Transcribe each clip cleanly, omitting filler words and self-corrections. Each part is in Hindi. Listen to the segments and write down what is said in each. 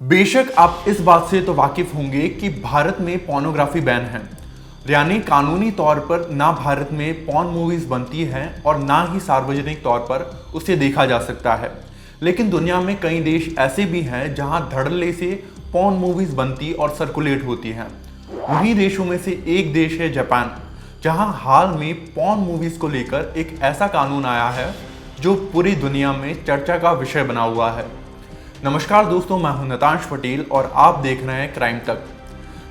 बेशक आप इस बात से तो वाकिफ होंगे कि भारत में पोर्नोग्राफी बैन है, यानी कानूनी तौर पर ना भारत में पॉर्न मूवीज बनती हैं और ना ही सार्वजनिक तौर पर उसे देखा जा सकता है। लेकिन दुनिया में कई देश ऐसे भी हैं जहां धड़ल्ले से पॉर्न मूवीज बनती और सर्कुलेट होती हैं। उन्हीं देशों में से एक देश है जापान, जहां हाल में पॉर्न मूवीज को लेकर एक ऐसा कानून आया है जो पूरी दुनिया में चर्चा का विषय बना हुआ है। नमस्कार दोस्तों, मैं हूं नतांश पटेल और आप देख रहे हैं क्राइम तक।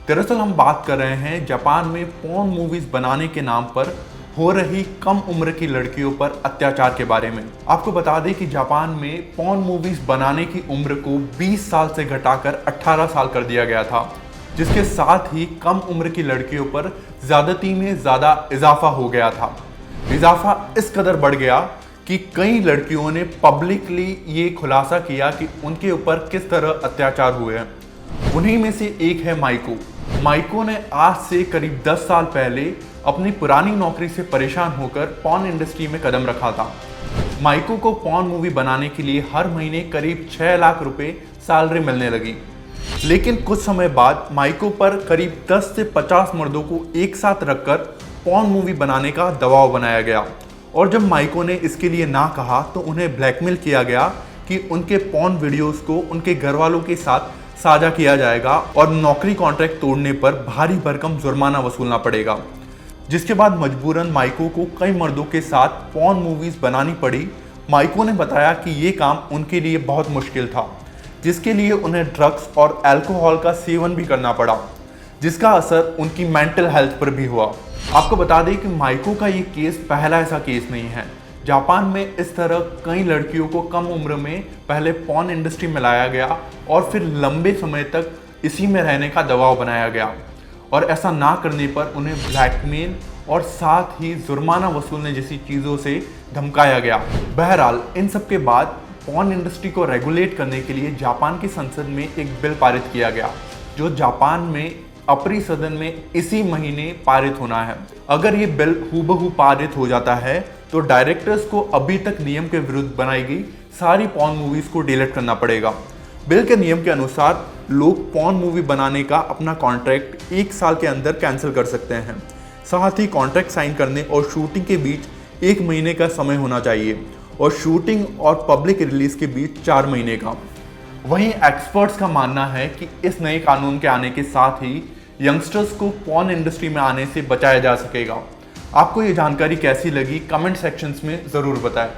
दरअसल हम बात कर रहे हैं जापान में पॉर्न मूवीज बनाने के नाम पर हो रही कम उम्र की लड़कियों पर अत्याचार के बारे में। आपको बता दें कि जापान में पॉर्न मूवीज बनाने की उम्र को 20 साल से घटाकर 18 साल कर दिया गया था, जिसके साथ ही कम उम्र की लड़कियों पर ज्यादती में ज्यादा इजाफा हो गया था। इजाफा इस कदर बढ़ गया कि कई लड़कियों ने पब्लिकली ये खुलासा किया कि उनके ऊपर किस तरह अत्याचार हुए हैं। उन्हीं में से एक है माइको। माइको ने आज से करीब 10 साल पहले अपनी पुरानी नौकरी से परेशान होकर पॉर्न इंडस्ट्री में कदम रखा था। माइको को पॉर्न मूवी बनाने के लिए हर महीने करीब 6 लाख रुपए सैलरी मिलने लगी। लेकिन कुछ समय बाद माइको पर करीब 10 से 50 मर्दों को एक साथ रखकर पॉर्न मूवी बनाने का दबाव बनाया गया, और जब माइको ने इसके लिए ना कहा तो उन्हें ब्लैकमेल किया गया कि उनके पॉर्न वीडियोस को उनके घर वालों के साथ साझा किया जाएगा और नौकरी कॉन्ट्रैक्ट तोड़ने पर भारी भरकम जुर्माना वसूलना पड़ेगा। जिसके बाद मजबूरन माइको को कई मर्दों के साथ पॉर्न मूवीज बनानी पड़ी। माइको ने बताया कि ये काम उनके लिए बहुत मुश्किल था, जिसके लिए उन्हें ड्रग्स और अल्कोहल का सेवन भी करना पड़ा, जिसका असर उनकी मेंटल हेल्थ पर भी हुआ। आपको बता दें कि माइको का ये केस पहला ऐसा केस नहीं है। जापान में इस तरह कई लड़कियों को कम उम्र में पहले पॉर्न इंडस्ट्री में लाया गया और फिर लंबे समय तक इसी में रहने का दबाव बनाया गया, और ऐसा ना करने पर उन्हें ब्लैकमेल और साथ ही जुर्माना वसूलने जैसी चीज़ों से धमकाया गया। बहरहाल इन सब के बाद पॉर्न इंडस्ट्री को रेगुलेट करने के लिए जापान की संसद में एक बिल पारित किया गया, जो जापान में अप्रैल सदन में इसी महीने पारित होना है। अगर ये बिल हूबहू पारित हो जाता है तो डायरेक्टर्स को अभी तक नियम के विरुद्ध बनाई गई सारी पॉर्न मूवीज को डिलीट करना पड़ेगा। बिल के नियम के अनुसार लोग पॉर्न मूवी बनाने का अपना कॉन्ट्रैक्ट 1 साल के अंदर कैंसिल कर सकते हैं। साथ ही कॉन्ट्रैक्ट साइन करने और शूटिंग के बीच 1 महीने का समय होना चाहिए और शूटिंग और पब्लिक रिलीज के बीच 4 महीने का। वहीं एक्सपर्ट्स का मानना है कि इस नए कानून के आने के साथ ही यंगस्टर्स को पॉर्न इंडस्ट्री में आने से बचाया जा सकेगा। आपको ये जानकारी कैसी लगी, कमेंट सेक्शंस में ज़रूर बताएं।